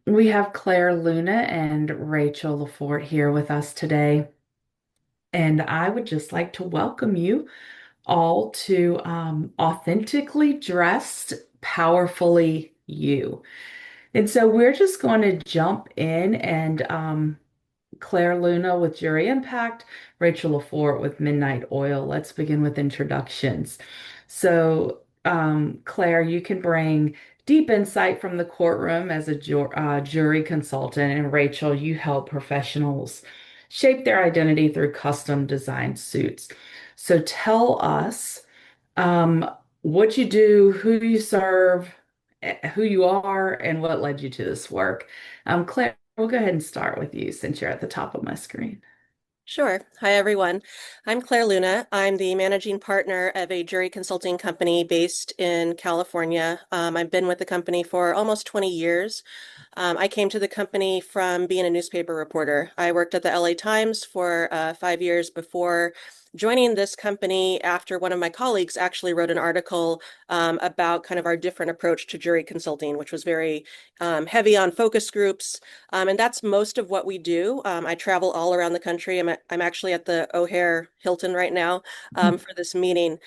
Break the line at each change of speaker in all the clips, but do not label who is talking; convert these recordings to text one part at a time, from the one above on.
We have Claire Luna and Rachel Lefort here with us today. And I would just like to welcome you all to Authentically Dressed, Powerfully You. And so we're just going to jump in and Claire Luna with Jury Impact, Rachel Lefort with Midnight Oil. Let's begin with introductions. So, Claire, you can bring deep insight from the courtroom as a jury consultant, and Rachel, you help professionals shape their identity through custom designed suits. So, tell us um, what you do, who you serve, who you are, and what led you to this work. Claire, we'll go ahead and start with you since you're at the top of my screen.
Sure. Hi, everyone. I'm Claire Luna. I'm the managing partner of a jury consulting company based in California. I've been with the company for almost 20 years. I came to the company from being a newspaper reporter. I worked at the LA Times for 5 years before joining this company after one of my colleagues actually wrote an article about kind of our different approach to jury consulting, which was very heavy on focus groups. And that's most of what we do. I travel all around the country. I'm actually at the O'Hare Hilton right now for this meeting.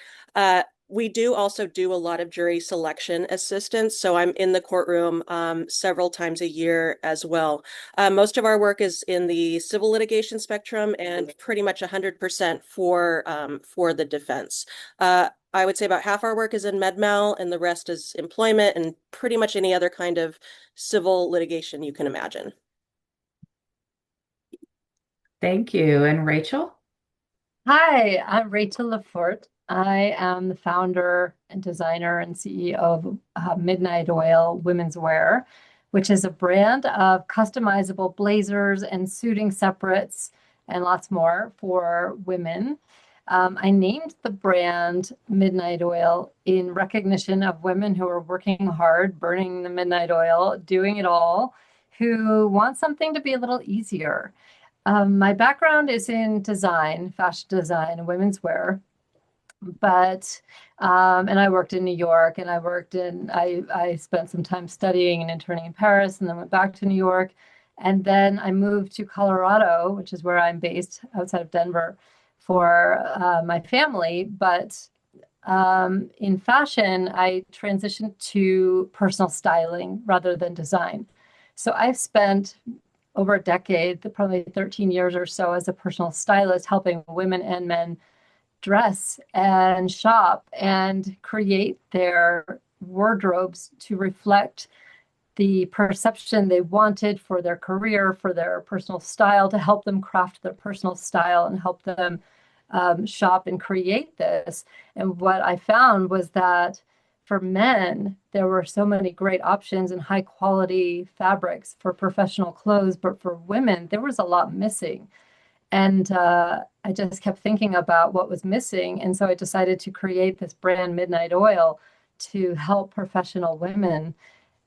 We do also do a lot of jury selection assistance, so I'm in the courtroom several times a year as well. Most of our work is in the civil litigation spectrum and pretty much 100% for the defense. I would say about half our work is in med mal and the rest is employment and pretty much any other kind of civil litigation you can imagine.
Thank you. And Rachel?
Hi, I'm Rachel Lefort. I am the founder and designer and CEO of Midnight Oil Women's Wear, which is a brand of customizable blazers and suiting separates and lots more for women. I named the brand Midnight Oil in recognition of women who are working hard, burning the midnight oil, doing it all, who want something to be a little easier. My background is in design, fashion design, and women's wear. But and I worked in New York, and I spent some time studying and interning in Paris, and then went back to New York, and then I moved to Colorado, which is where I'm based, outside of Denver, for my family. But in fashion, I transitioned to personal styling rather than design. So I've spent over a decade, probably 13 years or so, as a personal stylist, helping women and men dress and shop and create their wardrobes to reflect the perception they wanted for their career, for their personal style, to help them craft their personal style and help them shop and create this. And what I found was that for men, there were so many great options and high quality fabrics for professional clothes, but for women, there was a lot missing. And I just kept thinking about what was missing. And so I decided to create this brand, Midnight Oil, to help professional women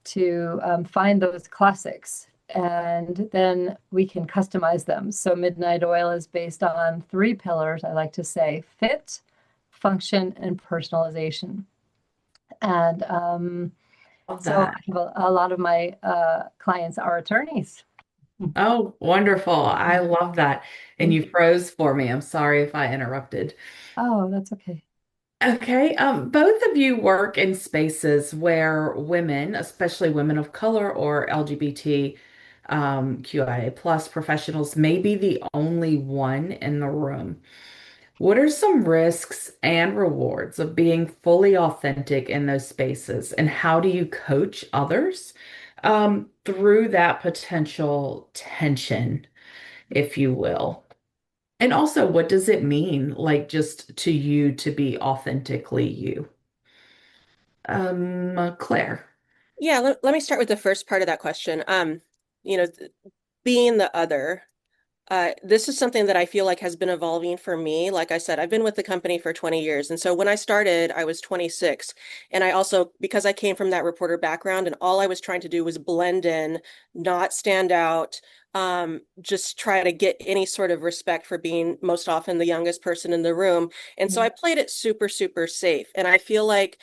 to find those classics. And then we can customize them. So Midnight Oil is based on three pillars, I like to say: fit, function, and personalization. And
Love
so I
that.
have a lot of my clients are attorneys.
Oh, wonderful. I love that. And you froze for me. I'm sorry if I interrupted.
Oh, that's okay.
Okay, both of you work in spaces where women, especially women of color or LGBT QIA plus professionals, may be the only one in the room. What are some risks and rewards of being fully authentic in those spaces, and how do you coach others through that potential tension, if you will? And also, what does it mean, like just to you to be authentically you? Claire.
Yeah, let me start with the first part of that question. You know, being the other. This is something that I feel like has been evolving for me. Like I said, I've been with the company for 20 years. And so when I started, I was 26. And I also, because I came from that reporter background and all I was trying to do was blend in, not stand out, just try to get any sort of respect for being most often the youngest person in the room. And so I played it super, super safe. And I feel like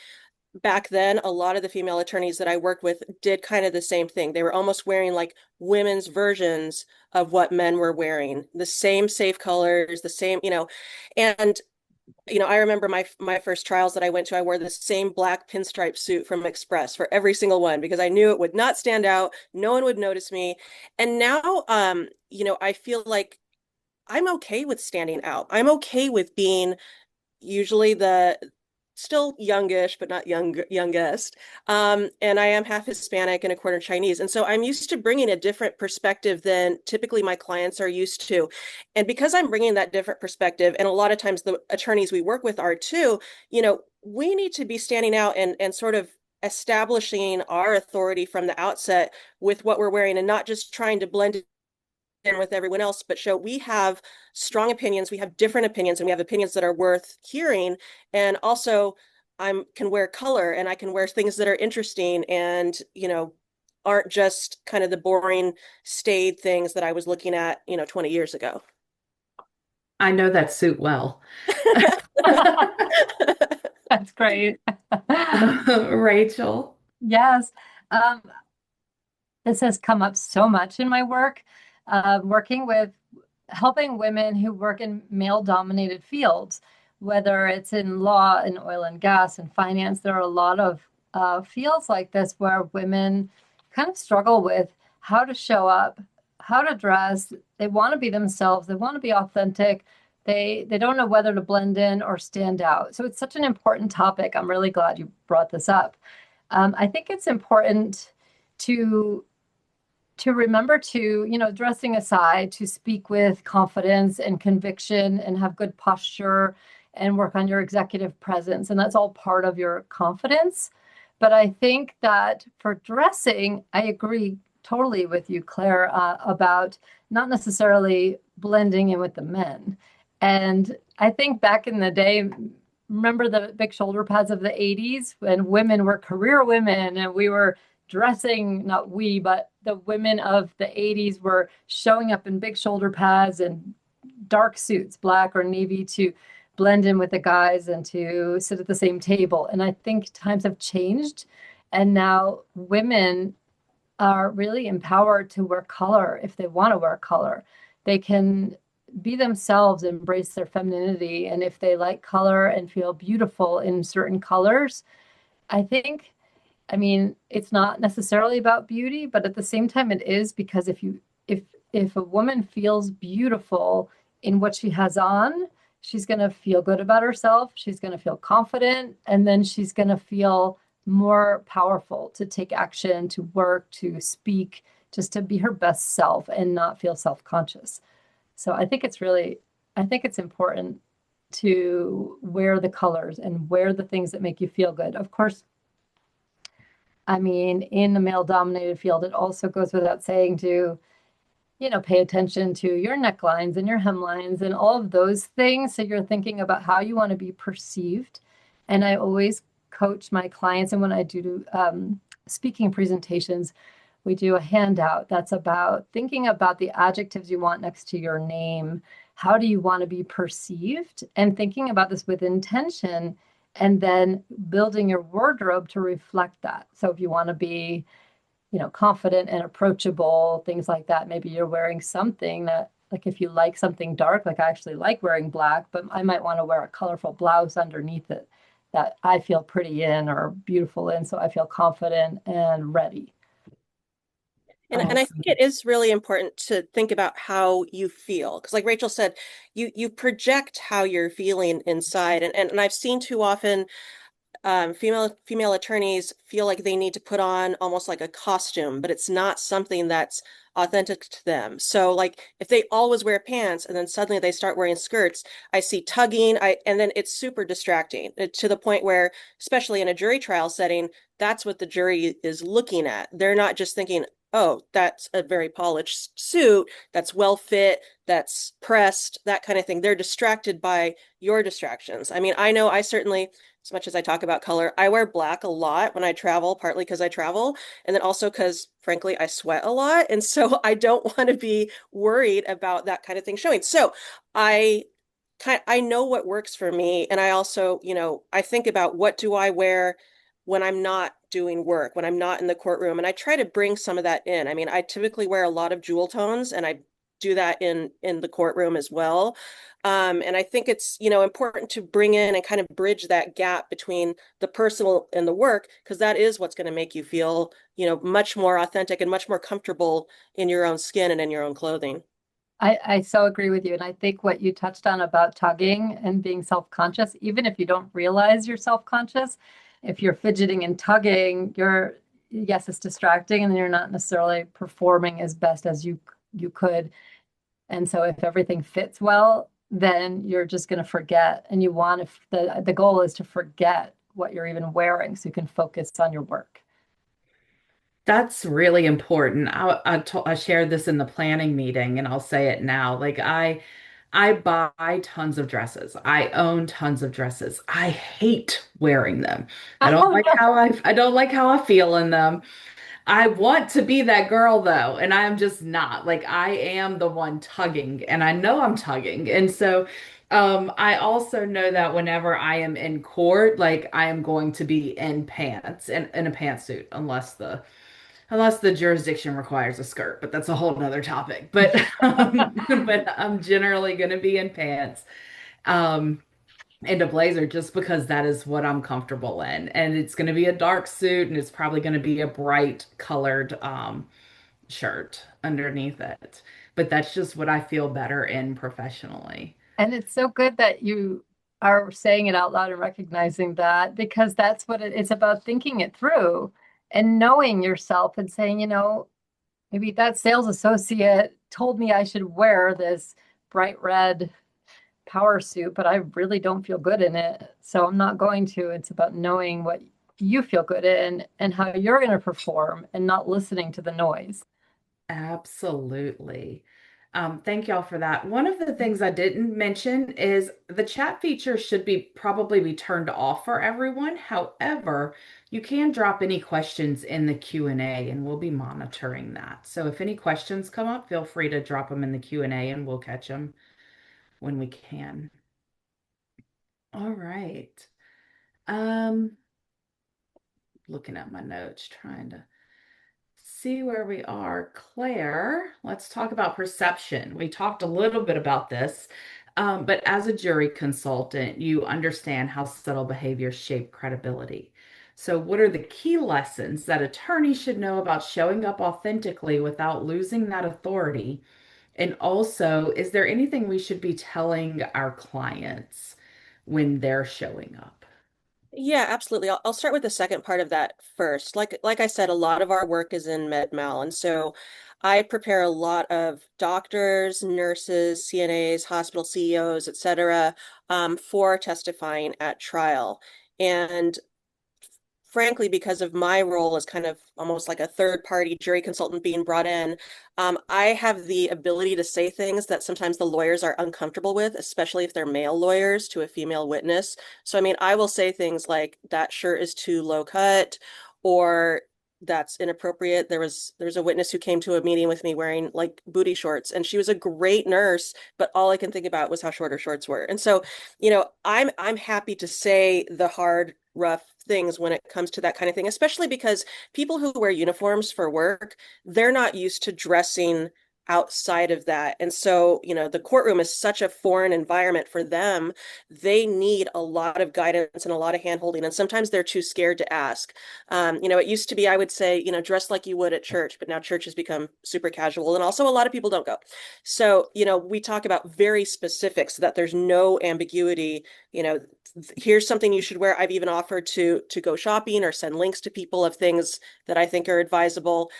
back then, a lot of the female attorneys that I worked with did kind of the same thing. They were almost wearing like women's versions of what men were wearing, the same safe colors, the same, and I remember my first trials that I went to, I wore the same black pinstripe suit from Express for every single one because I knew it would not stand out, no one would notice me. And now, I feel like I'm okay with standing out. I'm okay with being usually the still youngish, but not youngest. And I am half Hispanic and a quarter Chinese. And so I'm used to bringing a different perspective than typically my clients are used to. And because I'm bringing that different perspective, and a lot of times the attorneys we work with are too, we need to be standing out and sort of establishing our authority from the outset with what we're wearing and not just trying to blend in with everyone else, but show we have strong opinions, we have different opinions, and we have opinions that are worth hearing. And also, I can wear color and I can wear things that are interesting and, aren't just kind of the boring, staid things that I was looking at, 20 years ago.
I know that suit well.
That's great.
Rachel.
Yes. Um, this has come up so much in my work, working with helping women who work in male-dominated fields, whether it's in law, in oil and gas, and finance. There are a lot of fields like this where women kind of struggle with how to show up, how to dress. They want to be themselves. They want to be authentic. They don't know whether to blend in or stand out. So it's such an important topic. I'm really glad you brought this up. I think it's important to remember to, dressing aside, to speak with confidence and conviction and have good posture and work on your executive presence. And that's all part of your confidence. But I think that for dressing, I agree totally with you, Claire, about not necessarily blending in with the men. And I think back in the day, remember the big shoulder pads of the 80s when women were career women and we were dressing, not we, but the women of the 80s were showing up in big shoulder pads and dark suits, black or navy, to blend in with the guys and to sit at the same table. And I think times have changed. And now women are really empowered to wear color if they want to wear color. They can be themselves, embrace their femininity. And if they like color and feel beautiful in certain colors, I think, I mean, it's not necessarily about beauty, but at the same time it is, because if a woman feels beautiful in what she has on, she's going to feel good about herself, she's going to feel confident, and then she's going to feel more powerful to take action, to work, to speak, just to be her best self and not feel self-conscious. So I think it's important to wear the colors and wear the things that make you feel good. Of course, I mean, in a male-dominated field, it also goes without saying to, pay attention to your necklines and your hemlines and all of those things. So you're thinking about how you want to be perceived. And I always coach my clients, and when I do speaking presentations, we do a handout that's about thinking about the adjectives you want next to your name. How do you want to be perceived? And thinking about this with intention, and then building your wardrobe to reflect that. So if you want to be, confident and approachable, things like that, maybe you're wearing something that, like if you like something dark, like I actually like wearing black, but I might want to wear a colorful blouse underneath it that I feel pretty in or beautiful in, so I feel confident and ready.
And I think it is really important to think about how you feel. Because like Rachel said, you project how you're feeling inside. And I've seen too often female attorneys feel like they need to put on almost like a costume, but it's not something that's authentic to them. So like if they always wear pants and then suddenly they start wearing skirts, I see tugging, and then it's super distracting to the point where, especially in a jury trial setting, that's what the jury is looking at. They're not just thinking, oh, that's a very polished suit, that's well fit, that's pressed, that kind of thing. They're distracted by your distractions. I mean, I know I certainly, as much as I talk about color, I wear black a lot when I travel, partly because I travel, and then also because, frankly, I sweat a lot. And so I don't want to be worried about that kind of thing showing. So I I know what works for me. And I also, I think about what do I wear when I'm not doing work, when I'm not in the courtroom. And I try to bring some of that in. I mean, I typically wear a lot of jewel tones, and I do that in the courtroom as well. And I think it's, important to bring in and kind of bridge that gap between the personal and the work, because that is what's going to make you feel, much more authentic and much more comfortable in your own skin and in your own clothing.
I so agree with you. And I think what you touched on about tugging and being self-conscious, even if you don't realize you're self-conscious, if you're fidgeting and tugging, yes, it's distracting and you're not necessarily performing as best as you could. And so if everything fits well, then you're just going to forget. And you want to, the goal is to forget what you're even wearing so you can focus on your work.
That's really important. I shared this in the planning meeting and I'll say it now. Like I buy tons of dresses. I own tons of dresses. I hate wearing them.
Oh, no.
I don't like how I feel in them. I want to be that girl though, and I'm just not. Like I am the one tugging and I know I'm tugging. And so I also know that whenever I am in court, like I am going to be in pants and in a pantsuit unless the jurisdiction requires a skirt, but that's a whole nother topic. But but I'm generally going to be in pants um, and a blazer just because that is what I'm comfortable in, and it's going to be a dark suit, and it's probably going to be a bright colored shirt underneath it. But that's just what I feel better in professionally.
And it's so good that you are saying it out loud and recognizing that because that's what it's about, thinking it through and knowing yourself and saying, maybe that sales associate told me I should wear this bright red power suit, but I really don't feel good in it. So I'm not going to. It's about knowing what you feel good in and how you're going to perform and not listening to the noise.
Absolutely. Thank y'all for that. One of the things I didn't mention is the chat feature should be probably be turned off for everyone. However, you can drop any questions in the Q&A and we'll be monitoring that. So if any questions come up, feel free to drop them in the Q&A and we'll catch them when we can. All right. Um, Looking at my notes, trying to see where we are. Claire, let's talk about perception. We talked a little bit about this, but as a jury consultant, you understand how subtle behaviors shape credibility. So, what are the key lessons that attorneys should know about showing up authentically without losing that authority? And also, is there anything we should be telling our clients when they're showing up?
Yeah, absolutely. I'll start with the second part of that first. Like I said, a lot of our work is in med mal, and so I prepare a lot of doctors, nurses, CNAs, hospital CEOs, et cetera, for testifying at trial. And frankly, because of my role as kind of almost like a third party jury consultant being brought in, I have the ability to say things that sometimes the lawyers are uncomfortable with, especially if they're male lawyers to a female witness. So, I mean, I will say things like that shirt is too low cut, or that's inappropriate. There's a witness who came to a meeting with me wearing like booty shorts, and she was a great nurse, but all I can think about was how short her shorts were. And so, I'm happy to say the hard, rough things when it comes to that kind of thing, especially because people who wear uniforms for work, they're not used to dressing outside of that. And so, the courtroom is such a foreign environment for them. They need a lot of guidance and a lot of handholding. And sometimes they're too scared to ask. It used to be, I would say, dress like you would at church, but now church has become super casual. And also a lot of people don't go. So, we talk about very specific so that there's no ambiguity, here's something you should wear. I've even offered to go shopping or send links to people of things that I think are advisable,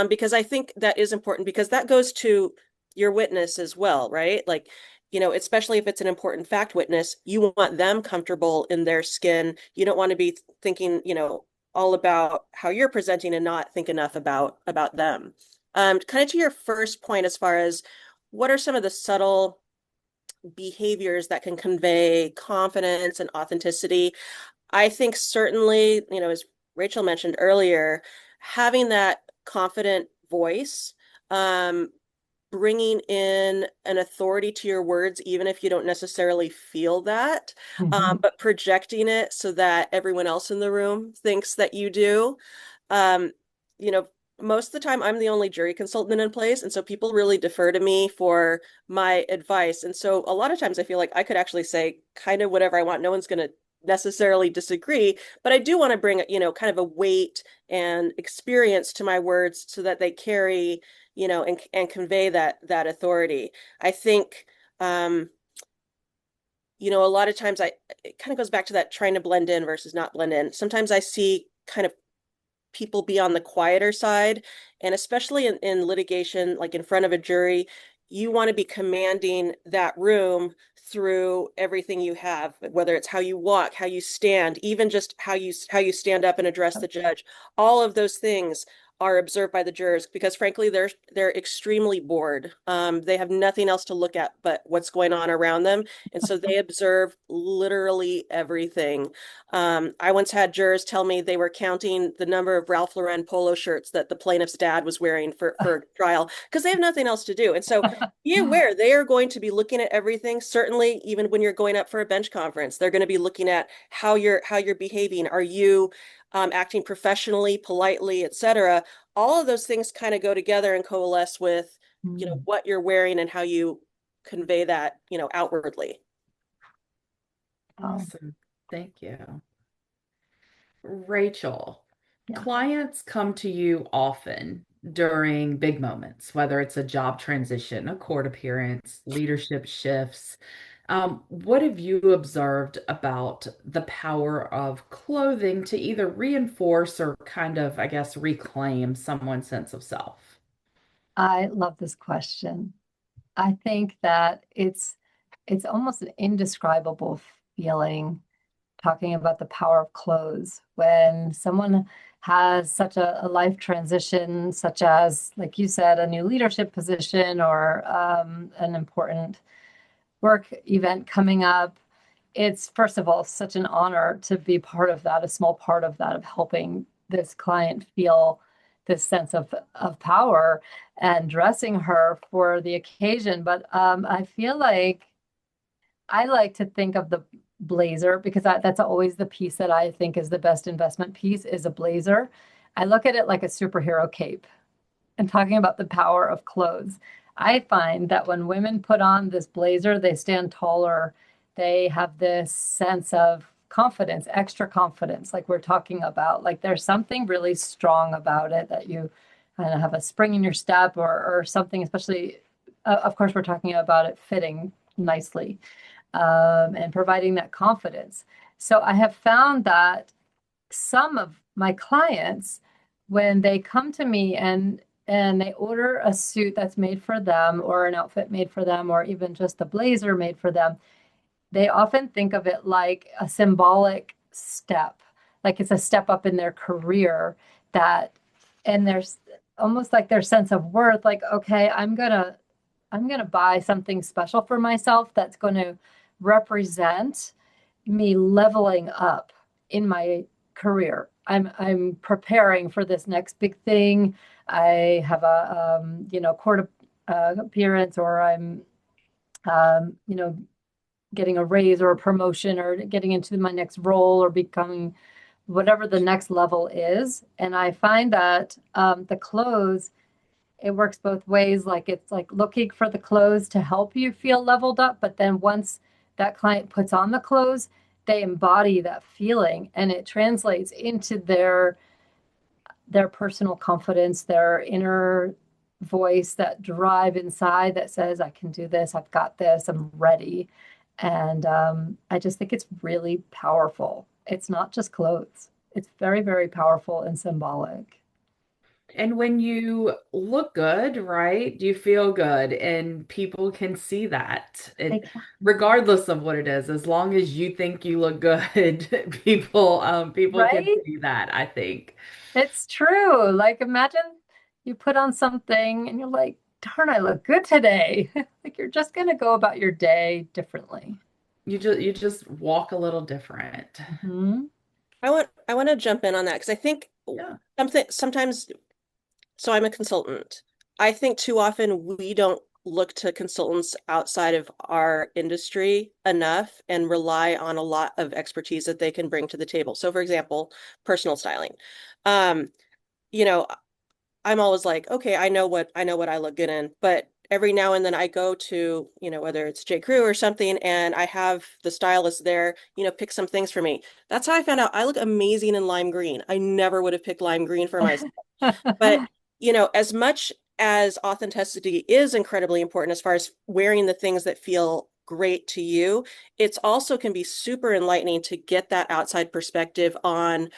because I think that is important because that goes to your witness as well, right? Like, especially if it's an important fact witness, you want them comfortable in their skin. You don't want to be thinking, all about how you're presenting and not think enough about them. Kind of to your first point, as far as what are some of the subtle behaviors that can convey confidence and authenticity. I think certainly, as Rachel mentioned earlier, having that confident voice, um, bringing in an authority to your words, even if you don't necessarily feel that,
Mhm.
but projecting it so that everyone else in the room thinks that you do. Um, you know, most of the time I'm the only jury consultant in place, and so people really defer to me for my advice. And so a lot of times I feel like I could actually say kind of whatever I want. No one's going to necessarily disagree, but I do want to bring, kind of a weight and experience to my words so that they carry, and convey that authority. I think a lot of times it kind of goes back to that trying to blend in versus not blend in. Sometimes I see kind of people be on the quieter side. And especially in litigation, like in front of a jury, you want to be commanding that room through everything you have, whether it's how you walk, how you stand, even just how you stand up and address the judge. All of those things are observed by the jurors because frankly they're extremely bored. They have nothing else to look at but what's going on around them. And so they observe literally everything. I once had jurors tell me they were counting the number of Ralph Lauren polo shirts that the plaintiff's dad was wearing for trial because they have nothing else to do. And so be aware they are going to be looking at everything. Certainly, even when you're going up for a bench conference, they're going to be looking at how you're behaving. Are you acting professionally, politely, etc.? All of those things kind of go together and coalesce with,
Mm.
what you're wearing and how you convey that, outwardly.
Oh,
Awesome. Thank you. Rachel,
yeah.
clients come to you often during big moments, whether it's a job transition, a court appearance, leadership shifts. What have you observed about the power of clothing to either reinforce or kind of, I guess, reclaim someone's sense of self?
I love this question. I think that it's almost an indescribable feeling talking about the power of clothes when someone has such a life transition, such as, like you said, a new leadership position or an important work event coming up. It's, first of all, such an honor to be part of that, a small part of that, of helping this client feel this sense of power and dressing her for the occasion. But I feel like I like to think of the blazer because that's always the piece that I think is the best investment piece is a blazer. I look at it like a superhero cape and talking about the power of clothes. I find that when women put on this blazer, they stand taller. They have this sense of confidence, extra confidence, like we're talking about. Like there's something really strong about it that you kind of have a spring in your step or something, especially, of course, we're talking about it fitting nicely and providing that confidence. So I have found that some of my clients, when they come to me and they order a suit that's made for them or an outfit made for them or even just a blazer made for them, they often think of it like a symbolic step, like it's a step up in their career that, and there's almost like their sense of worth, like, okay, I'm gonna buy something special for myself that's going to represent me leveling up in my career. I'm preparing for this next big thing. I have a court appearance, or I'm getting a raise or a promotion or getting into my next role or becoming whatever the next level is. And I find that the clothes, it works both ways. Like it's like looking for the clothes to help you feel leveled up, but then once that client puts on the clothes, they embody that feeling and it translates into their personal confidence, their inner voice, that drive inside that says, I can do this, I've got this, I'm ready. And I just think it's really powerful. It's not just clothes, it's very, very powerful and symbolic.
And when you look good, right? You feel good, and people can see that.
They
It,
can,
regardless of what it is, as long as you think you look good, people can
right?
see that, I think.
It's true. Like imagine you put on something and you're like, darn, I look good today. Like you're just gonna go about your day differently.
You just walk a little different.
Hmm.
I want to jump in on that because I think
Yeah.
sometimes, so I'm a consultant. I think too often we don't look to consultants outside of our industry enough and rely on a lot of expertise that they can bring to the table. So, for example, personal styling. Um, you know, I'm always like, okay, I know what I look good in, but every now and then I go to, whether it's J. Crew or something, and I have the stylist there, pick some things for me. That's how I found out I look amazing in lime green. I never would have picked lime green for myself. But, as much as authenticity is incredibly important as far as wearing the things that feel great to you, it's also can be super enlightening to get that outside perspective on,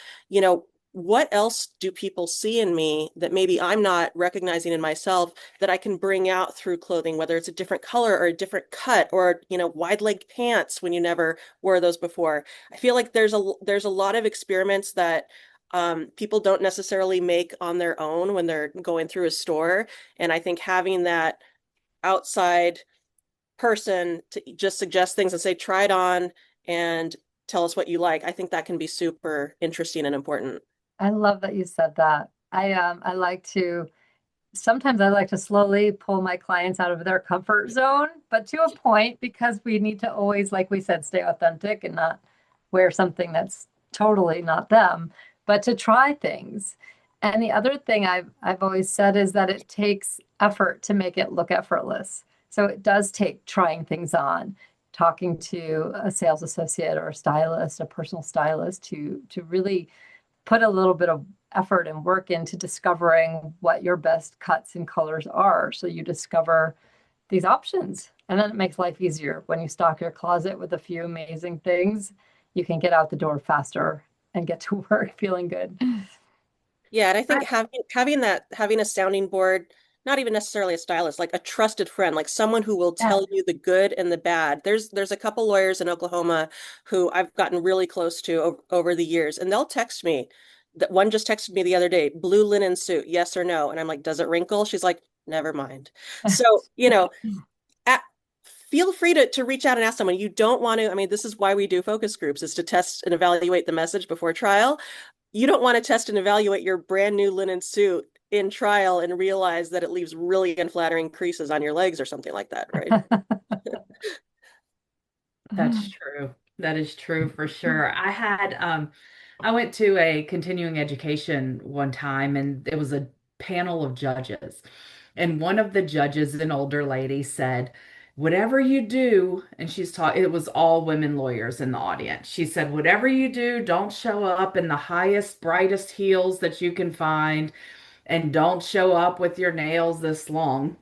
what else do people see in me that maybe I'm not recognizing in myself that I can bring out through clothing, whether it's a different color or a different cut or, wide leg pants when you never wore those before. I feel like there's a lot of experiments that people don't necessarily make on their own when they're going through a store. And I think having that outside person to just suggest things and say, try it on and tell us what you like, I think that can be super interesting and important.
I love that you said that. I like to sometimes I like to slowly pull my clients out of their comfort zone, but to a point because we need to always, like we said, stay authentic and not wear something that's totally not them, but to try things. And the other thing I've always said is that it takes effort to make it look effortless. So it does take trying things on, talking to a sales associate or a stylist, a personal stylist to really put a little bit of effort and work into discovering what your best cuts and colors are. So you discover these options. And then it makes life easier. When you stock your closet with a few amazing things, you can get out the door faster and get to work feeling good.
Yeah, and I think
I,
having a sounding board, not even necessarily a stylist, like a trusted friend, like someone who will
Yeah.
tell you the good and the bad. There's a couple lawyers in Oklahoma who I've gotten really close to over the years, and they'll text me. That one just texted me the other day, blue linen suit, yes or no? And I'm like, does it wrinkle? She's like, never mind. So, at, feel free to reach out and ask someone. You don't want to, I mean, this is why we do focus groups, is to test and evaluate the message before trial. You don't want to test and evaluate your brand new linen suit in trial and realize that it leaves really unflattering creases on your legs or something like that, right?
that's true. That is true for sure. I went to a continuing education one time and it was a panel of judges. And one of the judges, an older lady, said, whatever you do, and she's taught, it was all women lawyers in the audience. She said, whatever you do, don't show up in the highest, brightest heels that you can find, and don't show up with your nails this long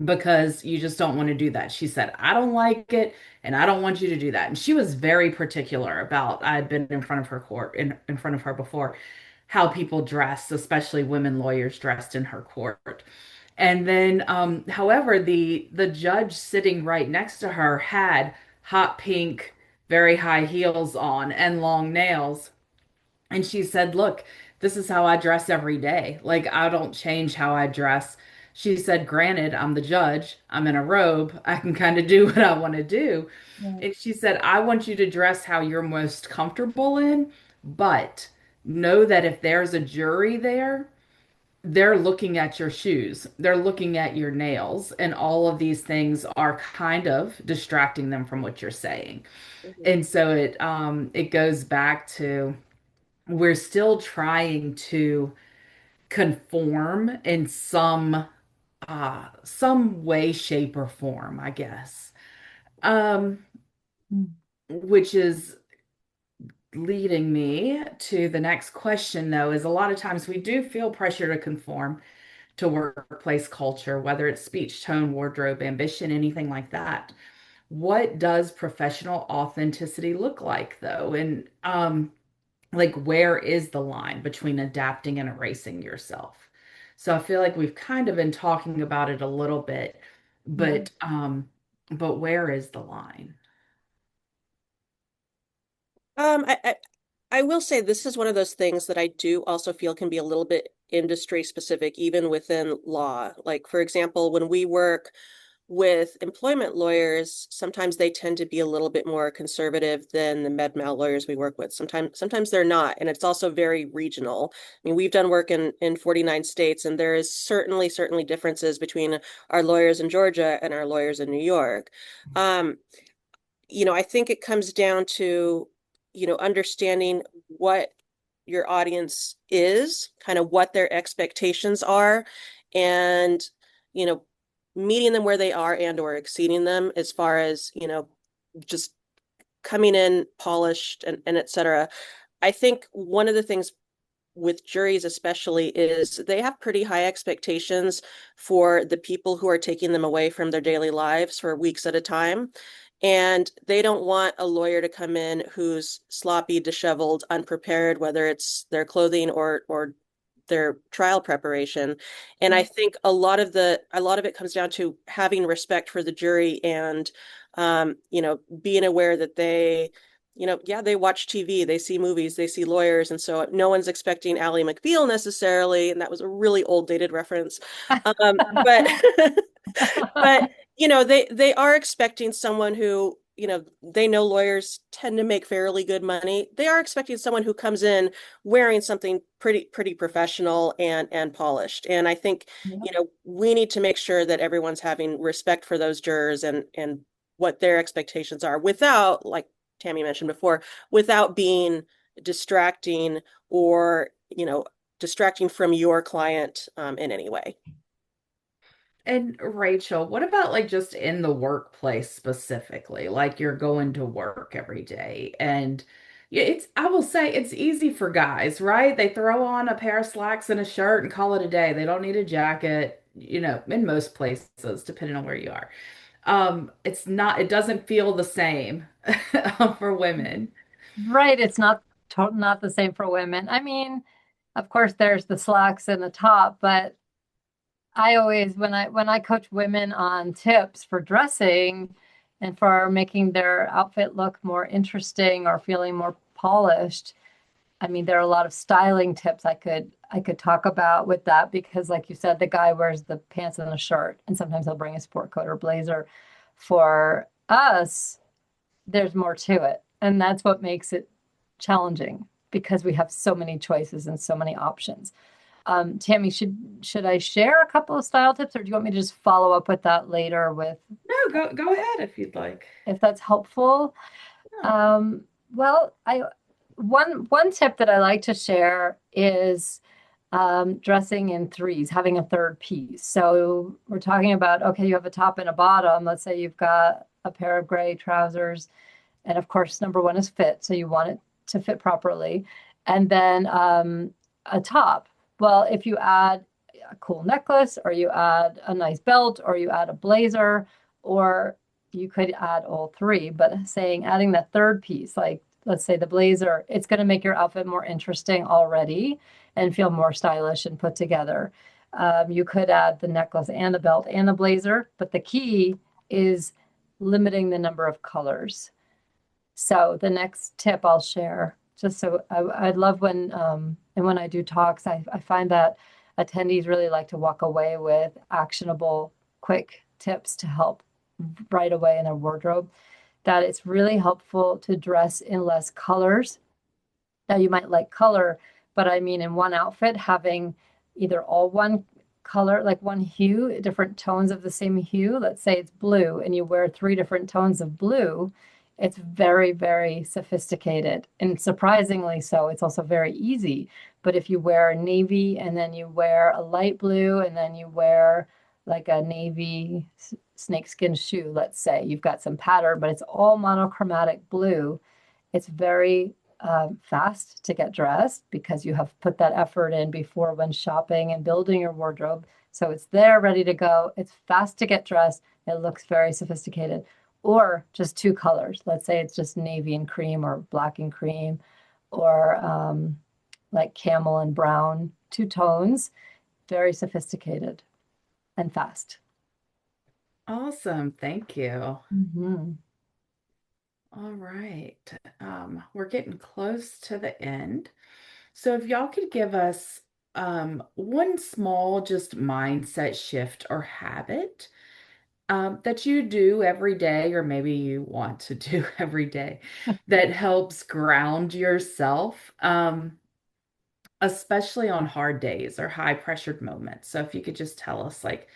because you just don't want to do that. She said, I don't like it and I don't want you to do that. And she was very particular about, I'd been in front of her court, in front of her before, how people dressed, especially women lawyers dressed in her court. And then, however, the judge sitting right next to her had hot pink, very high heels on and long nails. And she said, look, this is how I dress every day. Like, I don't change how I dress. She said, granted, I'm the judge. I'm in a robe. I can kind of do what I want to do.
Right.
And she said, I want you to dress how you're most comfortable in, but know that if there's a jury there, they're looking at your shoes, they're looking at your nails, and all of these things are kind of distracting them from what you're saying.
Mhm.
And so it goes back to we're still trying to conform in some way, shape, or form, I guess. Um, which is leading me to the next question, though, is a lot of times we do feel pressure to conform to workplace culture, whether it's speech, tone, wardrobe, ambition, anything like that. What does professional authenticity look like, though? And like, where is the line between adapting and erasing yourself? So I feel like we've kind of been talking about it a little bit,
Mhm.
but where is the line?
I will say this is one of those things that I do also feel can be a little bit industry specific, even within law. Like, for example, when we work with employment lawyers, sometimes they tend to be a little bit more conservative than the med mal lawyers we work with. Sometimes they're not, and it's also very regional. I mean, we've done work in 49 states, and there is certainly differences between our lawyers in Georgia and our lawyers in New York. Um, I think it comes down to, understanding what your audience is, kind of what their expectations are, and, you know, meeting them where they are and or exceeding them as far as, just coming in polished and et cetera. I think one of the things with juries especially is they have pretty high expectations for the people who are taking them away from their daily lives for weeks at a time. And they don't want a lawyer to come in who's sloppy, disheveled, unprepared, whether it's their clothing or their trial preparation. And I think a lot of it comes down to having respect for the jury and being aware that yeah, they watch TV, they see movies, they see lawyers, and so no one's expecting Ally McBeal necessarily, and that was a really old dated reference. But but they are expecting someone who, they know lawyers tend to make fairly good money. They are expecting someone who comes in wearing something pretty professional and polished. And I think,
Yeah.
we need to make sure that everyone's having respect for those jurors and what their expectations are without, like Tammy mentioned before, without being distracting or, distracting from your client in any way.
And Rachel, what about like just in the workplace specifically? Like you're going to work every day and yeah, I will say it's easy for guys, right? They throw on a pair of slacks and a shirt and call it a day. They don't need a jacket, in most places, depending on where you are. It doesn't feel the same for women.
Right. It's not the same for women. I mean, of course, there's the slacks and the top, but I always when I coach women on tips for dressing and for making their outfit look more interesting or feeling more polished, I mean, there are a lot of styling tips I could talk about with that because, like you said, the guy wears the pants and a shirt, and sometimes he'll bring a sport coat or blazer. For us, there's more to it, and that's what makes it challenging because we have so many choices and so many options. Tammy, should I share a couple of style tips, or do you want me to just follow up with that later with
No, go ahead if you'd like.
if that's helpful?
Yeah.
Well, I one tip that I like to share is dressing in threes, having a third piece. So we're talking about, okay, you have a top and a bottom. Let's say you've got a pair of gray trousers, and of course, number one is fit, so you want it to fit properly, and then a top. Well, if you add a cool necklace, or you add a nice belt, or you add a blazer, or you could add all three, but saying adding that third piece, like let's say the blazer, it's going to make your outfit more interesting already and feel more stylish and put together. You could add the necklace and the belt and the blazer, but the key is limiting the number of colors. So the next tip I'll share, just so I love and when I do talks, I find that attendees really like to walk away with actionable, quick tips to help right away in their wardrobe. That it's really helpful to dress in less colors. Now you might like color, but I mean in one outfit having either all one color, like one hue, different tones of the same hue. Let's say it's blue and you wear three different tones of blue. It's very, very sophisticated and surprisingly so. It's also very easy. But if you wear navy and then you wear a light blue and then you wear like a navy snakeskin shoe, let's say you've got some pattern, but it's all monochromatic blue. It's very fast to get dressed because you have put that effort in before when shopping and building your wardrobe. So it's there ready to go. It's fast to get dressed. It looks very sophisticated. Or just two colors. Let's say it's just navy and cream or black and cream or like camel and brown, two tones. Very sophisticated and fast.
Awesome. Thank you.
Mhm.
All right. We're getting close to the end. So if y'all could give us one small just mindset shift or habit that you do every day, or maybe you want to do every day, that helps ground yourself, especially on hard days or high pressured moments. So if you could just tell us, like,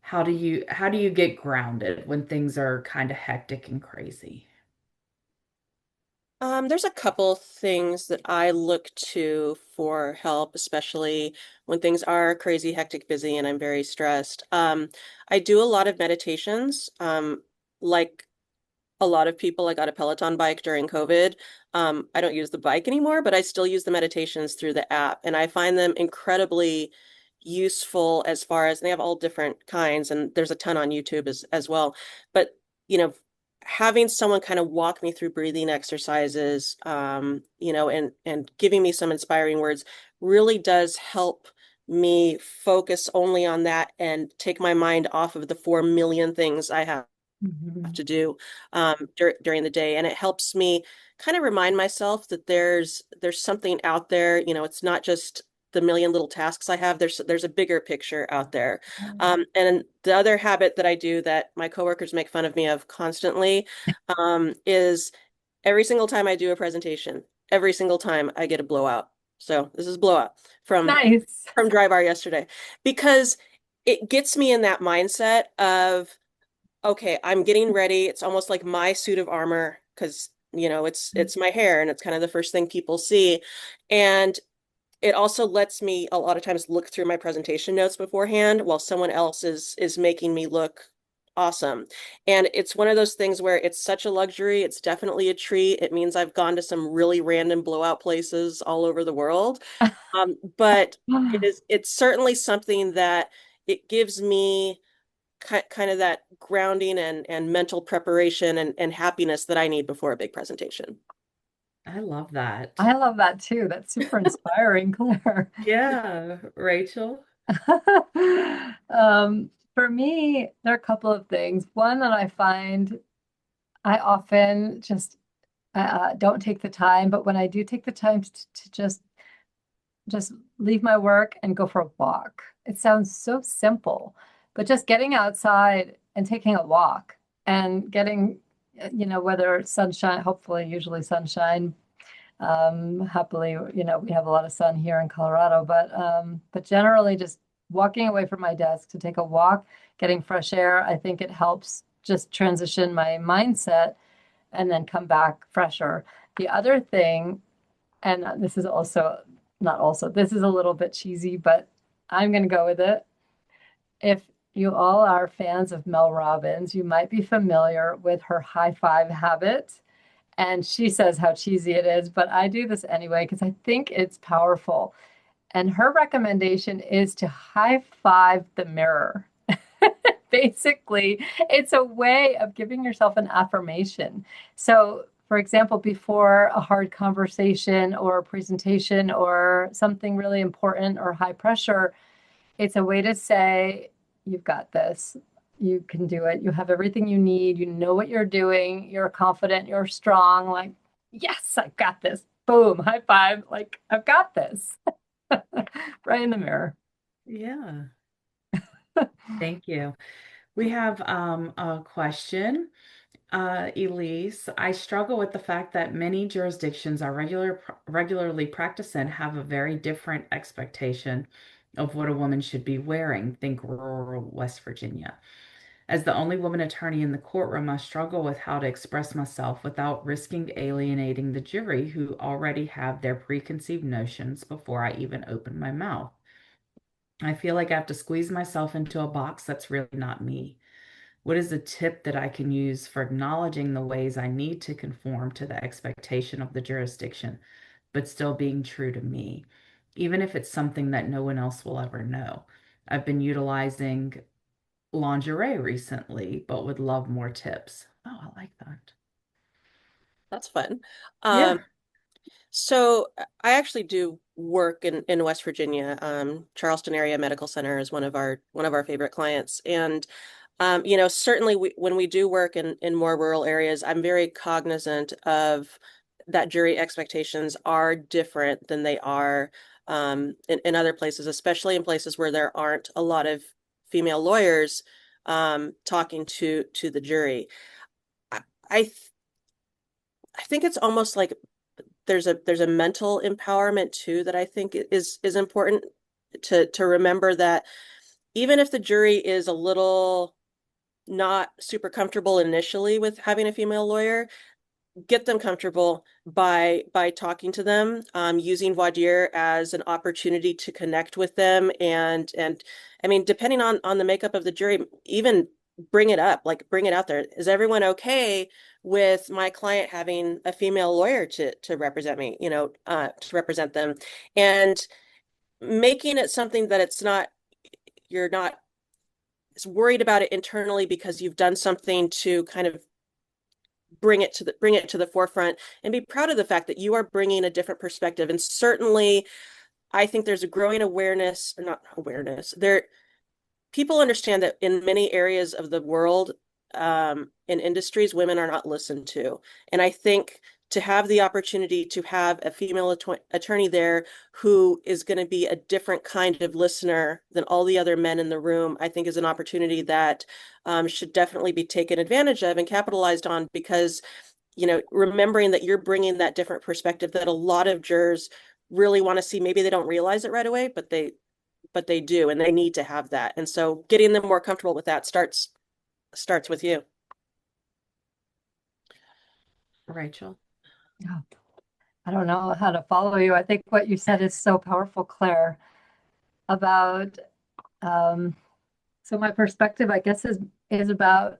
how do you get grounded when things are kind of hectic and crazy?
There's a couple things that I look to for help, especially when things are crazy, hectic, busy, and I'm very stressed. I do a lot of meditations. Like a lot of people, I got a Peloton bike during COVID. I don't use the bike anymore, but I still use the meditations through the app, and I find them incredibly useful as far as they have all different kinds, and there's a ton on YouTube as well. But you know, having someone kind of walk me through breathing exercises, and giving me some inspiring words really does help me focus only on that and take my mind off of the 4 million things I have
Mhm.
to do during the day, and it helps me kind of remind myself that there's something out there. It's not just the million little tasks I have. There's a bigger picture out there. And the other habit that I do that my coworkers make fun of me of constantly is every single time I do a presentation, every single time I get a blowout. So this is blowout from
Nice.
from dry bar yesterday, because it gets me in that mindset of, okay, I'm getting ready. It's almost like my suit of armor because, it's my hair and it's kind of the first thing people see. And it also lets me a lot of times look through my presentation notes beforehand while someone else is making me look awesome. And it's one of those things where it's such a luxury. It's definitely a treat. It means I've gone to some really random blowout places all over the world. But it's certainly something that it gives me kind of that grounding and mental preparation and happiness that I need before a big presentation.
I love that.
I love that too. That's super inspiring, Claire.
Yeah, Rachel.
For me, there are a couple of things. One that I find I often just don't take the time, but when I do take the time to just leave my work and go for a walk. It sounds so simple, but just getting outside and taking a walk and getting, whether it's sunshine, hopefully, usually sunshine. Happily, we have a lot of sun here in Colorado, but generally just walking away from my desk to take a walk, getting fresh air, I think it helps just transition my mindset and then come back fresher. The other thing, and this is also not also, this is a little bit cheesy, but I'm going to go with it. If you all are fans of Mel Robbins, you might be familiar with her high five habit. And she says how cheesy it is, but I do this anyway because I think it's powerful. And her recommendation is to high five the mirror. Basically, it's a way of giving yourself an affirmation. So, for example, before a hard conversation or a presentation or something really important or high pressure, it's a way to say, you've got this. You can do it. You have everything you need. You know what you're doing. You're confident. You're strong. Like, yes, I've got this. Boom, high five. Like, I've got this. Right in the mirror.
Yeah, thank you. We have a question. Elise, I struggle with the fact that many jurisdictions I regularly practice in have a very different expectation of what a woman should be wearing. Think rural West Virginia. As the only woman attorney in the courtroom, I struggle with how to express myself without risking alienating the jury who already have their preconceived notions before I even open my mouth. I feel like I have to squeeze myself into a box that's really not me. What is a tip that I can use for acknowledging the ways I need to conform to the expectation of the jurisdiction, but still being true to me, even if it's something that no one else will ever know? I've been utilizing lingerie recently, but would love more tips. Oh, I like that.
That's fun.
Yeah.
Um, so I actually do work in West Virginia. Charleston Area Medical Center is one of our favorite clients. And certainly when we do work in more rural areas, I'm very cognizant of that jury expectations are different than they are in other places, especially in places where there aren't a lot of female lawyers. talking to the jury. I, I th I think it's almost like there's a mental empowerment too that I think is important to remember that even if the jury is a little not super comfortable initially with having a female lawyer, get them comfortable by talking to them, using voir dire as an opportunity to connect with them, and I mean, depending on the makeup of the jury, even bring it up, like bring it out there. Is everyone okay with my client having a female lawyer to represent me, to represent them, and making it something that you're not worried about it internally because you've done something to kind of bring it to the forefront and be proud of the fact that you are bringing a different perspective. And certainly I think there's a growing awareness, or not awareness, there people understand that in many areas of the world, in industries, women are not listened to. And I think to have the opportunity to have a female attorney there who is going to be a different kind of listener than all the other men in the room, I think is an opportunity that should definitely be taken advantage of and capitalized on, because, remembering that you're bringing that different perspective that a lot of jurors really want to see. Maybe they don't realize it right away, but they do, and they need to have that. And so getting them more comfortable with that starts with you.
Rachel.
Yeah. I don't know how to follow you. I think what you said is so powerful, Claire, about so my perspective, I guess, is about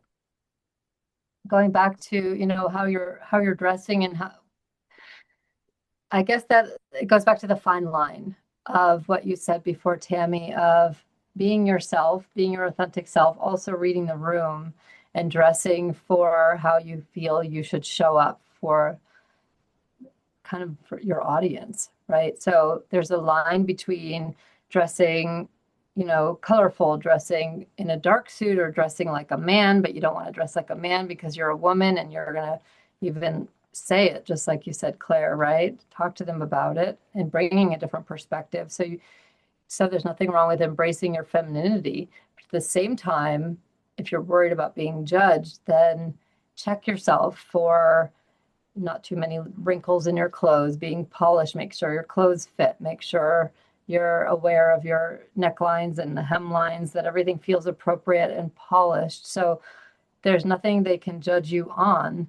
going back to, how you're dressing and how I guess that it goes back to the fine line of what you said before, Tammy, of being yourself, being your authentic self, also reading the room and dressing for how you feel you should show up for kind of for your audience, right? So there's a line between dressing, colorful, dressing in a dark suit, or dressing like a man, but you don't want to dress like a man because you're a woman and you're going to even say it, just like you said, Claire, right? Talk to them about it and bringing a different perspective. So there's nothing wrong with embracing your femininity. But at the same time, if you're worried about being judged, then check yourself for not too many wrinkles in your clothes, being polished, make sure your clothes fit, make sure you're aware of your necklines and the hemlines, that everything feels appropriate and polished. So there's nothing they can judge you on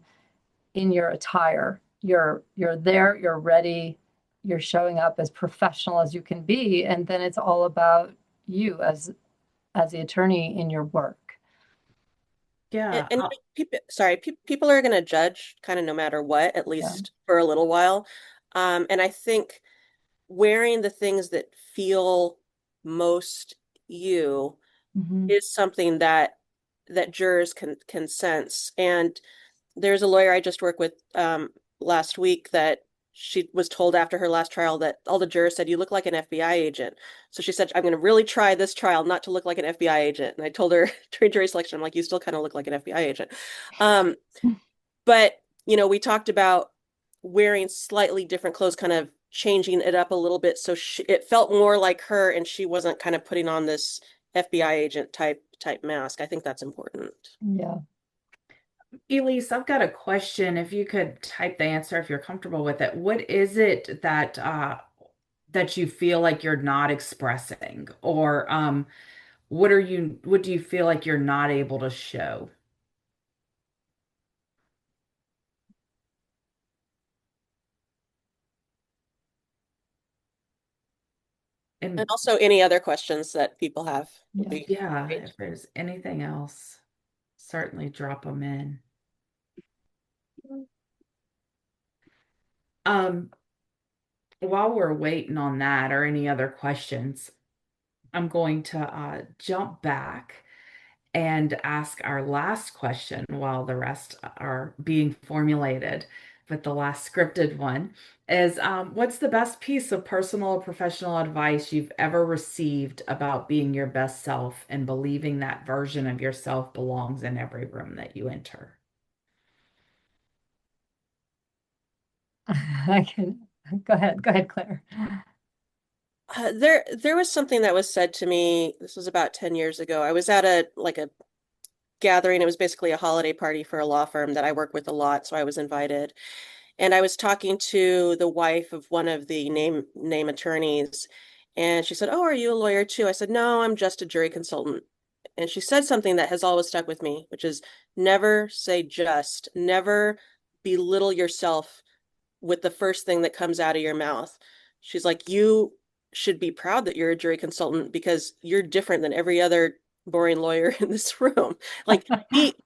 in your attire. You're there, you're ready, you're showing up as professional as you can be, and then it's all about you as the attorney in your work.
And,
Yeah.
and people, sorry, pe people are going to judge kind of no matter what, at
Yeah.
least for a little while. And I think wearing the things that feel most you
Mhm.
is something that jurors can sense. And there's a lawyer I just worked with last week that she was told after her last trial that all the jurors said, "You look like an FBI agent." So she said, "I'm going to really try this trial not to look like an FBI agent." And I told her during jury selection, I'm like, "You still kind of look like an FBI agent." Um, but, we talked about wearing slightly different clothes, kind of changing it up a little bit so it felt more like her and she wasn't kind of putting on this FBI agent type mask. I think that's important.
Yeah.
Elise, I've got a question. If you could type the answer if you're comfortable with it. What is it that you feel like you're not expressing? Or what do you feel like you're not able to show?
And
And
also any other questions that people have would
Yeah.
be
yeah,
great.
if there's anything else, certainly drop them in. Um, while we're waiting on that or any other questions, I'm going to jump back and ask our last question while the rest are being formulated. But the last scripted one is what's the best piece of personal or professional advice you've ever received about being your best self and believing that version of yourself belongs in every room that you enter?
I can go ahead. Go ahead, Claire.
There was something that was said to me. This was about 10 years ago. I was at a gathering. It was basically a holiday party for a law firm that I work with a lot, so I was invited. And I was talking to the wife of one of the name attorneys, and she said, "Oh, are you a lawyer too?" I said, "No, I'm just a jury consultant." And she said something that has always stuck with me, which is never say just, never belittle yourself with the first thing that comes out of your mouth. She's like, you should be proud that you're a jury consultant because you're different than every other boring lawyer in this room. Like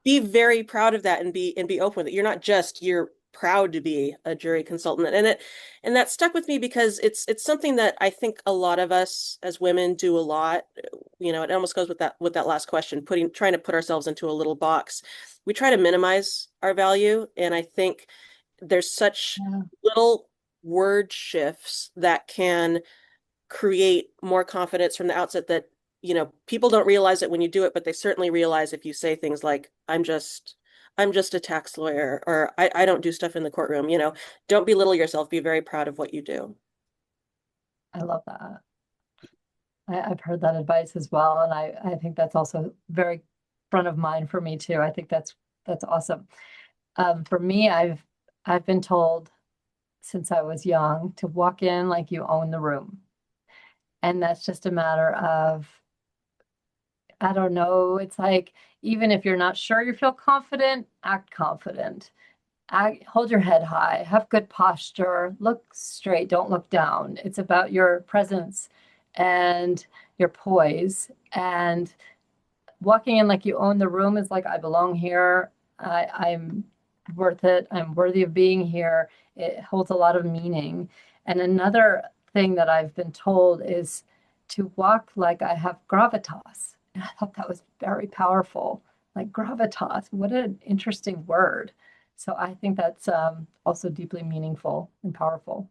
be very proud of that and be open with it. You're not just you're proud to be a jury consultant. And that stuck with me because it's something that I think a lot of us as women do a lot. You know, it almost goes with that last question, trying to put ourselves into a little box. We try to minimize our value, and I think there's such
Yeah,
little word shifts that can create more confidence from the outset that, you know, people don't realize it when you do it, but they certainly realize if you say things like, I'm just a tax lawyer, or I don't do stuff in the courtroom, you know, don't belittle yourself, be very proud of what you do.
I love that. I've heard that advice as well, and I think that's also very front of mind for me too. I think that's awesome. For me, I've been told since I was young to walk in like you own the room. And that's just a matter of, I don't know, it's like even if you're not sure you feel confident, act confident. Hold your head high, have good posture, look straight, don't look down. It's about your presence and your poise. And walking in like you own the room is like, I belong here. I'm worth it. I'm worthy of being here. It holds a lot of meaning. And another thing that I've been told is to walk like I have gravitas. And I thought that was very powerful. Like gravitas, what an interesting word. So I think that's also deeply meaningful and powerful.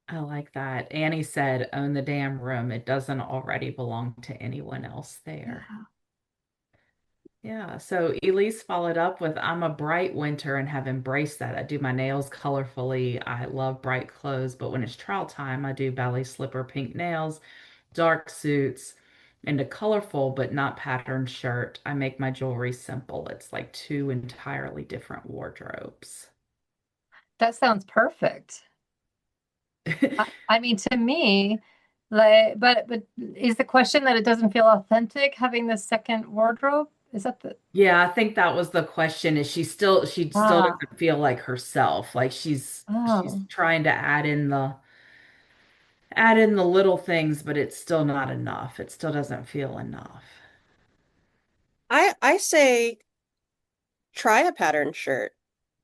I like that. Annie said, own the damn room. It doesn't already belong to anyone else there.
Yeah,
Yeah. So Elise followed up with, I'm a bright winter and have embraced that. I do my nails colorfully. I love bright clothes, but when it's trial time, I do ballet slipper pink nails, dark suits, and a colorful but not patterned shirt. I make my jewelry simple. It's like two entirely different wardrobes.
that sounds perfect. I mean, to me, like, but is the question that it doesn't feel authentic having the second wardrobe? Is that the
Yeah, I think that was the question. Is she still
ah
doesn't feel like herself. Like she's
oh?
trying to add in the little things, but it's still not enough. It still doesn't feel enough.
I say try a patterned shirt.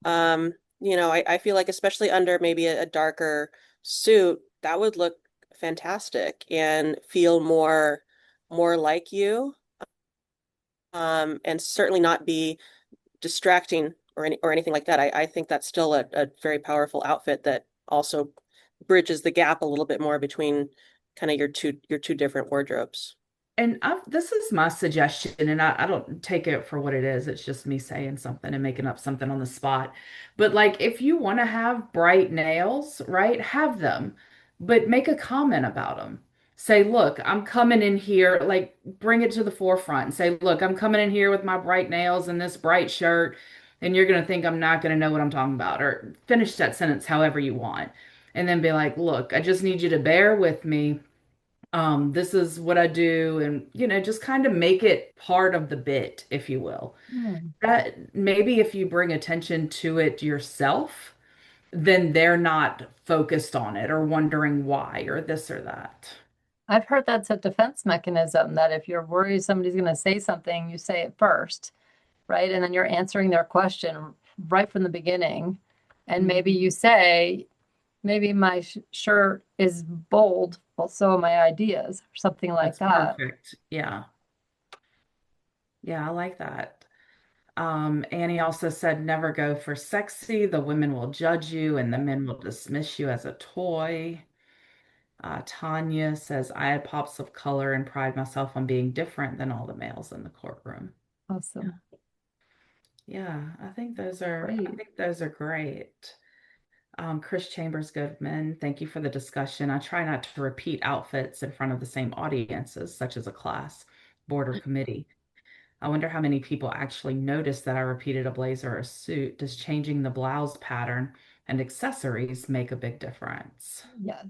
You know, I feel like especially under maybe a darker suit, that would look fantastic and feel more like you. And certainly not be distracting or anything like that. I think that's still a very powerful outfit that also bridges the gap a little bit more between kind of your two different wardrobes.
And this is my suggestion, and I don't take it for what it is. It's just me saying something and making up something on the spot. But like, if you want to have bright nails, right, have them, but make a comment about them. Say, look, I'm coming in here, like, bring it to the forefront and say, look, I'm coming in here with my bright nails and this bright shirt, and you're going to think I'm not going to know what I'm talking about, or finish that sentence however you want. And then be like, look, I just need you to bear with me, this is what I do, and just kind of make it part of the bit, if you will.
Hmm.
That maybe if you bring attention to it yourself, then they're not focused on it or wondering why or this or that.
I've heard that's a defense mechanism that if you're worried somebody's going to say something, you say it first, right? And then you're answering their question right from the beginning. And maybe
Mhm.
you say, maybe my shirt is bold, well, so are my ideas, or something like
That's
that.
perfect. Yeah. Yeah, I like that. Annie also said, never go for sexy. The women will judge you and the men will dismiss you as a toy. Tanya says, I add pops of color and pride myself on being different than all the males in the courtroom. Yeah.
Awesome.
Yeah, I
Great.
think those are great. Chris Chambers Goodman, thank you for the discussion. I try not to repeat outfits in front of the same audiences, such as a class, board, or committee. I wonder how many people actually notice that I repeated a blazer or a suit. Does changing the blouse pattern and accessories make a big difference?
Yes.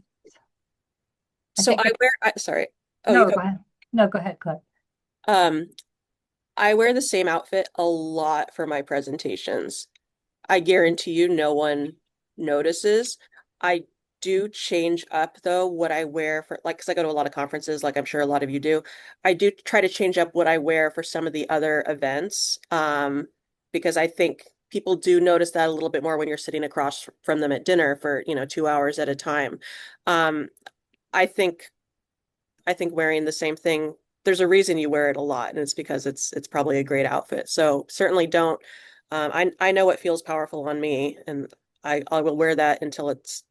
I
So
think if,
sorry. Oh, you
no,
go.
go ahead. No, go ahead, Claire.
Um, I wear the same outfit a lot for my presentations. I guarantee you no one notices. I do change up though what I wear for like because I go to a lot of conferences, like I'm sure a lot of you do. I do try to change up what I wear for some of the other events, because I think people do notice that a little bit more when you're sitting across from them at dinner for, 2 hours at a time. Um, I think I think wearing the same thing, there's a reason you wear it a lot, and it's because it's probably a great outfit. So certainly don't. I know it feels powerful on me, and I will wear that until it's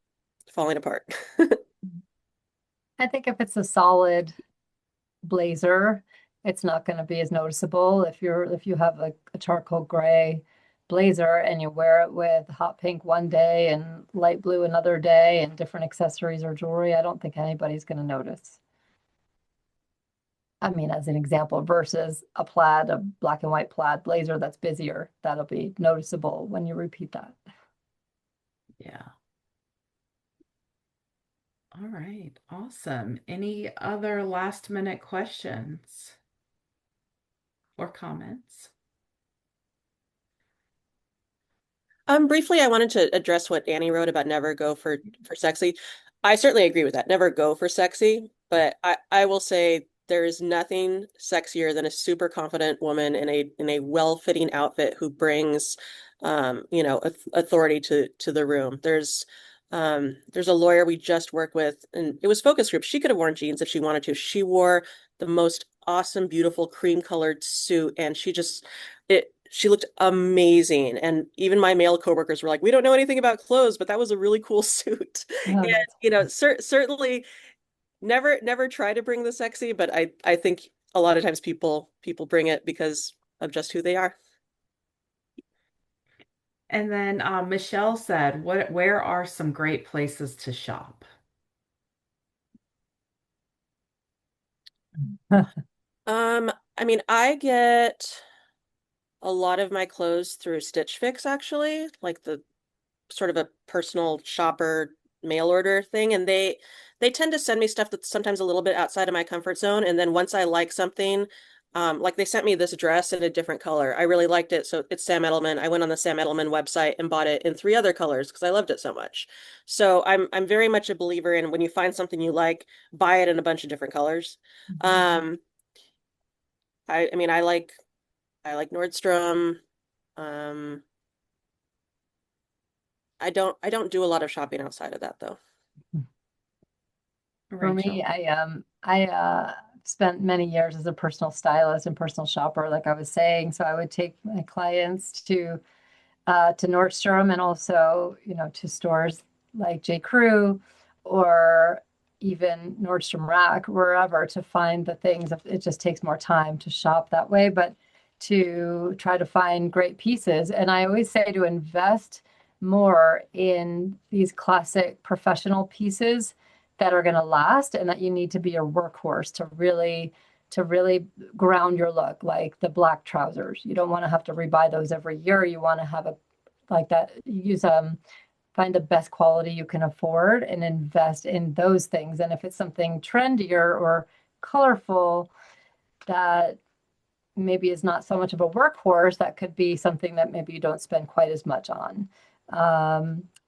falling apart.
I think if it's a solid blazer, it's not going to be as noticeable. If you have a charcoal gray blazer and you wear it with hot pink one day and light blue another day and different accessories or jewelry, I don't think anybody's going to notice. I mean, as an example, versus a black and white plaid blazer that's busier, that'll be noticeable when you repeat that.
Yeah. All right. Awesome. Any other last minute questions or comments?
Briefly, I wanted to address what Annie wrote about never go for sexy. I certainly agree with that. Never go for sexy, but I will say there is nothing sexier than a super confident woman in a well-fitting outfit who brings authority to the room. There's a lawyer we just worked with, and it was focus group. She could have worn jeans if she wanted to. She wore the most awesome, beautiful cream colored suit, and she looked amazing. And even my male coworkers were like, we don't know anything about clothes, but that was a really cool suit.
Oh,
And,
that's
certainly never try to bring the sexy, but I think a lot of times people bring it because of just who they are.
And then Michelle said, where are some great places to shop?
I mean, I get a lot of my clothes through Stitch Fix actually, like the sort of a personal shopper mail order thing, and they tend to send me stuff that's sometimes a little bit outside of my comfort zone, and then once I like something, like they sent me this dress in a different color. I really liked it, so it's Sam Edelman. I went on the Sam Edelman website and bought it in three other colors because I loved it so much. So I'm very much a believer in when you find something you like, buy it in a bunch of different colors. Um, I mean I like Nordstrom. Um, I don't do a lot of shopping outside of that though.
For me,
Rachel.
I spent many years as a personal stylist and personal shopper, like I was saying. So I would take my clients to Nordstrom and also, to stores like J. Crew or even Nordstrom Rack, wherever to find the things. It just takes more time to shop that way, but to try to find great pieces. And I always say to invest more in these classic professional pieces that are going to last and that you need to be a workhorse to really ground your look, like the black trousers. You don't want to have to rebuy those every year. You want to have a like that. Use find the best quality you can afford and invest in those things. And if it's something trendier or colorful that maybe is not so much of a workhorse, that could be something that maybe you don't spend quite as much on.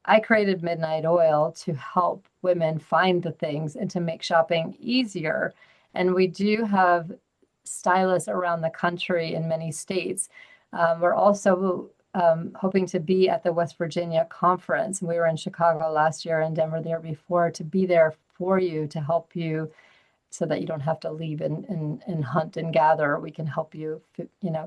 I created Midnight Oil to help women find the things and to make shopping easier. And we do have stylists around the country in many states. We're also hoping to be at the West Virginia conference. We were in Chicago last year and Denver the year before to be there for you to help you so that you don't have to leave and hunt and gather. We can help you,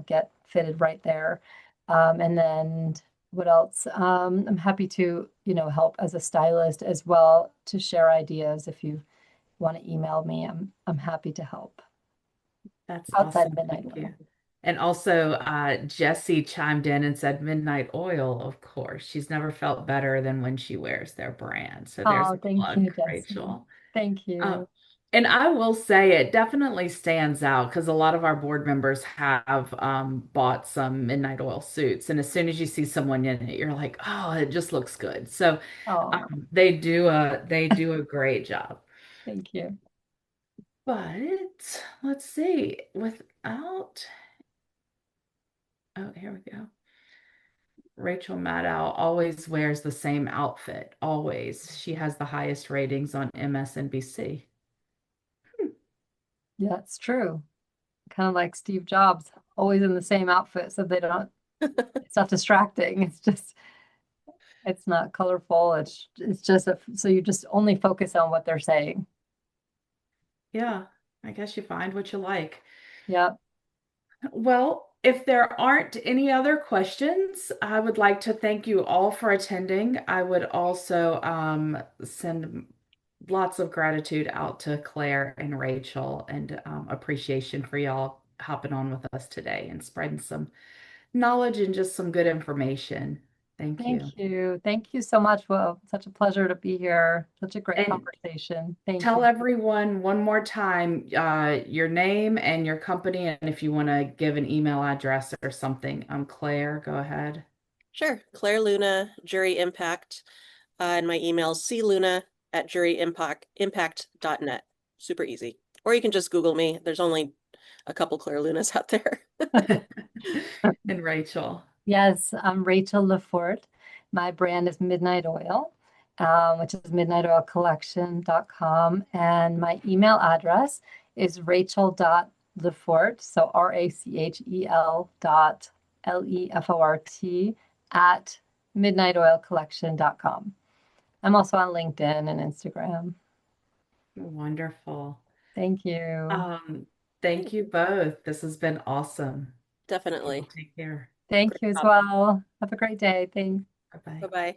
get fitted right there. And then what else? I'm happy to, help as a stylist as well to share ideas. If you want to email me, I'm happy to help
That's
outside
awesome.
Midnight
Thank
Oil.
you. And also, Jessie chimed in and said, Midnight Oil, of course. She's never felt better than when she wears their brand. So there's
Oh,
a
thank
plug,
you, Jesse.
Rachel.
Thank
Uh,
you.
And I will say it definitely stands out because a lot of our board members have bought some midnight oil suits. And as soon as you see someone in it, you're like, oh, it just looks good. So
Oh,
they do a great job.
thank you.
But let's see, without, oh, here we go. Rachel Maddow always wears the same outfit, always. She has the highest ratings on MSNBC.
Yeah, it's true. Kind of like Steve Jobs, always in the same outfit, so they don't, it's not distracting. It's just, it's not colorful. It's just so you just only focus on what they're saying.
Yeah, I guess you find what you like.
Yeah.
Well, if there aren't any other questions, I would like to thank you all for attending. I would also send lots of gratitude out to Claire and Rachel and appreciation for y'all hopping on with us today and spreading some knowledge and just some good information. Thank you.
Thank you. Thank you so much. Well, such a pleasure to be here. Such a great
And
conversation. Thank
tell
you.
everyone one more time your name and your company, and if you want to give an email address or something. Claire, go ahead.
Sure. Claire Luna, Jury Impact, and my email is cluna@juryimpact.net. Super easy. Or you can just Google me. There's only a couple Claire Lunas out there.
And Rachel.
Yes, I'm Rachel Lefort. My brand is Midnight Oil, which is midnightoilcollection.com. And my email address is rachel.lefort, so Rachel dot Lefort at midnightoilcollection.com. I'm also on LinkedIn and Instagram.
Wonderful.
Thank you.
Um,
Yeah,
thank you both. This has been awesome. Y'all
definitely.
take care.
Thank
Great
you as
topic.
well. Have a great day. Thanks.
Bye bye.
Bye-bye.